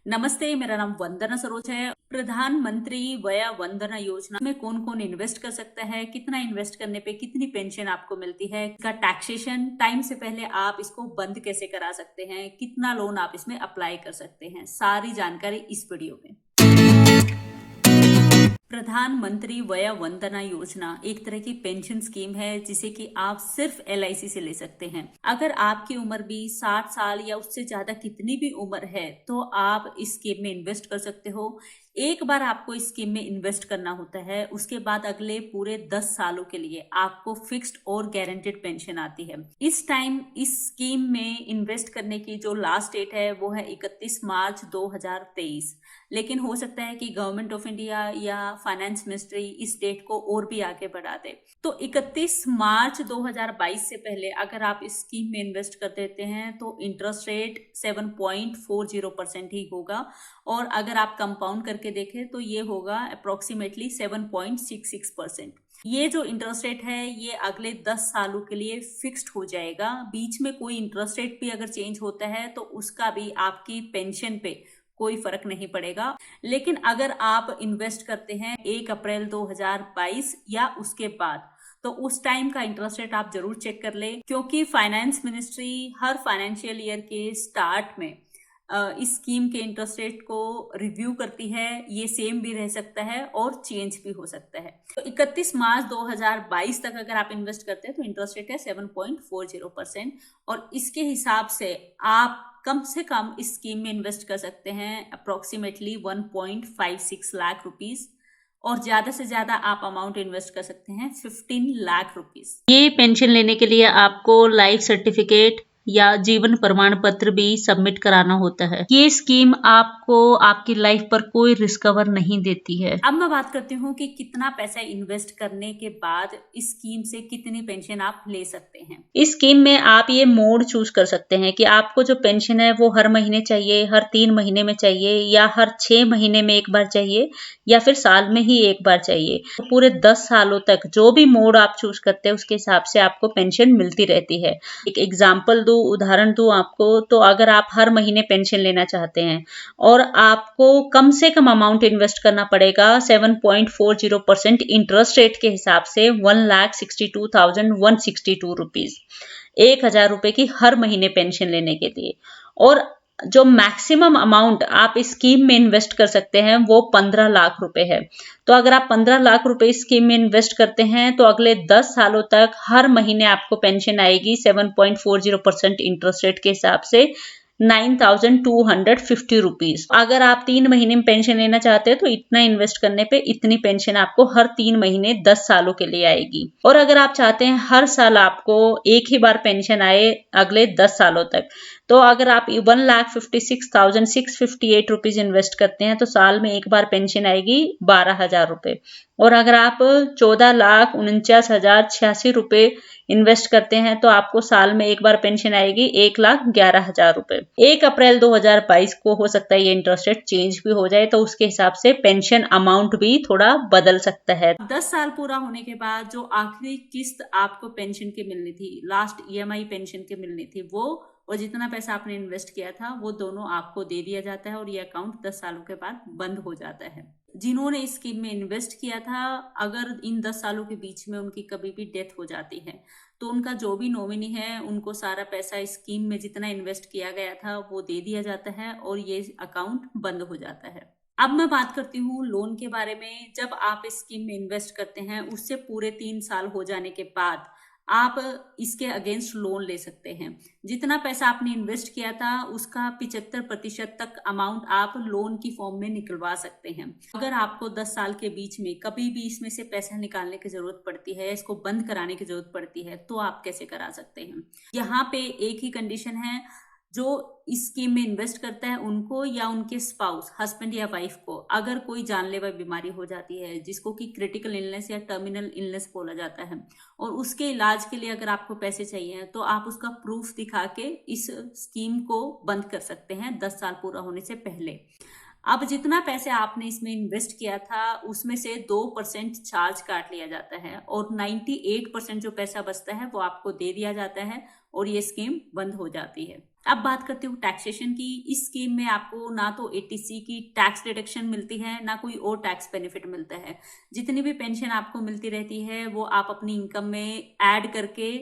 नमस्ते, मेरा नाम वंदना सरोज है। प्रधानमंत्री वया वंदना योजना में कौन कौन इन्वेस्ट कर सकता है, कितना इन्वेस्ट करने पे कितनी पेंशन आपको मिलती है, इसका टैक्सेशन टाइम से पहले आप इसको बंद कैसे करा सकते हैं, कितना लोन आप इसमें अप्लाई कर सकते हैं, सारी जानकारी इस वीडियो में। प्रधानमंत्री वया वंदना योजना एक तरह की पेंशन स्कीम है जिसे कि आप सिर्फ LIC से ले सकते हैं। अगर आपकी उम्र भी 60 साल या उससे ज्यादा कितनी भी उम्र है तो आप इस स्कीम में इन्वेस्ट कर सकते हो। एक बार आपको इस स्कीम में इन्वेस्ट करना होता है, उसके बाद अगले पूरे 10 सालों के लिए आपको फिक्स्ड और गारंटेड पेंशन आती है। इस टाइम इस स्कीम में इन्वेस्ट करने की जो लास्ट डेट है वो है 31 मार्च 2023, लेकिन हो सकता है कि गवर्नमेंट ऑफ इंडिया या फाइनेंस मिनिस्ट्री इस डेट को और भी आगे बढ़ा दे। तो 31 मार्च 2022 से पहले अगर आप इस स्कीम में इन्वेस्ट कर देते हैं तो इंटरेस्ट रेट 7.40% ही होगा, और अगर आप कंपाउंड करके देखें तो ये होगा अप्रोक्सीमेटली 7.66%। ये जो इंटरेस्ट रेट है ये अगले 10 सालों के लिए फिक्स्ड हो जाएगा। बीच में कोई इंटरेस्ट रेट भी अगर चेंज होता है तो उसका भी आपकी पेंशन पे कोई फर्क नहीं पड़ेगा। लेकिन अगर आप इन्वेस्ट करते हैं 1 अप्रैल 2022 या उसके बाद, तो उस टाइम का इंटरेस्ट रेट आप जरूर चेक कर ले, क्योंकि फाइनेंस मिनिस्ट्री हर फाइनेंशियल ईयर के स्टार्ट में इस स्कीम के इंटरेस्ट रेट को रिव्यू करती है। ये सेम भी रह सकता है और चेंज भी हो सकता है। तो 31 मार्च 2022 तक अगर आप इन्वेस्ट करते हैं तो इंटरेस्ट रेट है 7.40%, और इसके हिसाब से आप कम से कम इस स्कीम में इन्वेस्ट कर सकते हैं अप्रोक्सीमेटली 1.56 लाख रुपीज, और ज्यादा से ज्यादा आप अमाउंट इन्वेस्ट कर सकते हैं 15 लाख रुपीज। ये पेंशन लेने के लिए आपको लाइफ सर्टिफिकेट या जीवन प्रमाण पत्र भी सबमिट कराना होता है। ये स्कीम आपको आपकी लाइफ पर कोई रिस्क कवर नहीं देती है। अब मैं बात करती हूँ कि कितना पैसा इन्वेस्ट करने के बाद इस स्कीम से कितनी पेंशन आप ले सकते हैं। इस स्कीम में आप ये मोड चूज कर सकते हैं कि आपको जो पेंशन है वो हर महीने चाहिए, हर 3 महीने में चाहिए, या हर 6 महीने में एक बार चाहिए, या फिर साल में ही एक बार चाहिए। तो पूरे 10 सालों तक जो भी मोड आप चूज करते हैं उसके हिसाब से आपको पेंशन मिलती रहती है। एक एग्जाम्पल दूं, उदाहरण दूं आपको, तो अगर आप हर महीने पेंशन लेना चाहते हैं और आपको कम से कम अमाउंट इन्वेस्ट करना पड़ेगा 7.40% इंटरेस्ट रेट के हिसाब से 1,62,162 रुपीज, 1,000 रुपए की हर महीने पेंशन लेने के लिए। और जो मैक्सिमम अमाउंट आप इस स्कीम में इन्वेस्ट कर सकते हैं वो 15 लाख रुपए है। तो अगर आप 15 लाख रुपए इस स्कीम में इन्वेस्ट करते हैं तो अगले 10 सालों तक हर महीने आपको पेंशन आएगी 7.40% इंटरेस्ट रेट के हिसाब से 9,250 रुपीज। अगर आप 3 महीने में पेंशन लेना चाहते हैं तो इतना इन्वेस्ट करने पे इतनी पेंशन आपको हर 3 महीने 10 सालों के लिए आएगी। और अगर आप चाहते हैं हर साल आपको एक ही बार पेंशन आए अगले 10 सालों तक, तो अगर आप 1,56,658 रुपीज इन्वेस्ट करते हैं तो साल में एक बार पेंशन आएगी 12,000 रुपए। और अगर आप 14,49,086 रुपए इन्वेस्ट करते हैं तो आपको साल में एक बार पेंशन आएगी 1,11,000 रुपए। 1 अप्रैल 2022 को हो सकता है ये इंटरेस्ट रेट चेंज भी हो जाए, तो उसके हिसाब से पेंशन अमाउंट भी थोड़ा बदल सकता है। 10 साल पूरा होने के बाद जो आखिरी किस्त आपको पेंशन की मिलनी थी, लास्ट EMI पेंशन की मिलनी थी, वो और जितना पैसा आपने इन्वेस्ट किया था वो दोनों आपको दे दिया जाता है, और ये अकाउंट 10 सालों के बाद बंद हो जाता है। जिन्होंने इस स्कीम में इन्वेस्ट किया था, अगर इन 10 सालों के बीच में उनकी कभी भी डेथ हो जाती है तो उनका जो भी नॉमिनी है उनको सारा पैसा इस स्कीम में जितना इन्वेस्ट किया गया था वो दे दिया जाता है, और ये अकाउंट बंद हो जाता है। अब मैं बात करती हूँ लोन के बारे में। जब आप इस स्कीम में इन्वेस्ट करते हैं उससे पूरे 3 साल हो जाने के बाद आप इसके अगेंस्ट लोन ले सकते हैं। जितना पैसा आपने इन्वेस्ट किया था उसका 75% तक अमाउंट आप लोन की फॉर्म में निकलवा सकते हैं। अगर आपको 10 साल के बीच में कभी भी इसमें से पैसा निकालने की जरूरत पड़ती है, इसको बंद कराने की जरूरत पड़ती है, तो आप कैसे करा सकते हैं। यहाँ पे एक ही कंडीशन है, जो इस स्कीम में इन्वेस्ट करता है उनको या उनके स्पाउस, हस्बैंड या वाइफ को, अगर कोई जानलेवा बीमारी हो जाती है जिसको कि क्रिटिकल इलनेस या टर्मिनल इलनेस बोला जाता है, और उसके इलाज के लिए अगर आपको पैसे चाहिए तो आप उसका प्रूफ दिखा के इस स्कीम को बंद कर सकते हैं 10 साल पूरा होने से पहले। अब जितना पैसे आपने इसमें इन्वेस्ट किया था उसमें से 2% चार्ज काट लिया जाता है, और 98% जो पैसा बचता है वो आपको दे दिया जाता है, और ये स्कीम बंद हो जाती है। अब बात करती हूँ टैक्सेशन की। इस स्कीम में आपको ना तो 80C की टैक्स डिडक्शन मिलती है, ना कोई और टैक्स बेनिफिट मिलता है। जितनी भी पेंशन आपको मिलती रहती है वो आप अपनी इनकम में ऐड करके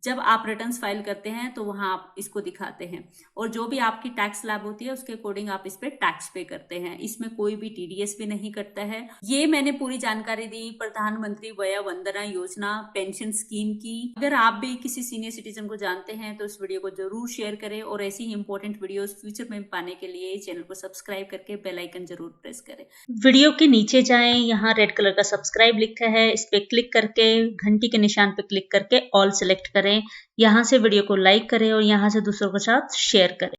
जब आप रिटर्न्स फाइल करते हैं तो वहां आप इसको दिखाते हैं, और जो भी आपकी टैक्स स्लैब होती है उसके अकॉर्डिंग आप इस पे टैक्स पे करते हैं। इसमें कोई भी टीडीएस भी नहीं कटता है। ये मैंने पूरी जानकारी दी प्रधानमंत्री वया वंदना योजना पेंशन स्कीम की। अगर आप भी किसी सीनियर सिटीजन को जानते हैं तो इस वीडियो को जरूर शेयर करें, और ऐसी ही इंपॉर्टेंट वीडियोस फ्यूचर में पाने के लिए चैनल को सब्सक्राइब करके बेल आइकन जरूर प्रेस करें। वीडियो के नीचे जाएं, यहाँ रेड कलर का सब्सक्राइब लिखा है, इस पे क्लिक करके घंटी के निशान पे क्लिक करके ऑल सेलेक्ट करें। यहाँ से वीडियो को लाइक करें और यहाँ से दूसरों के साथ शेयर करें।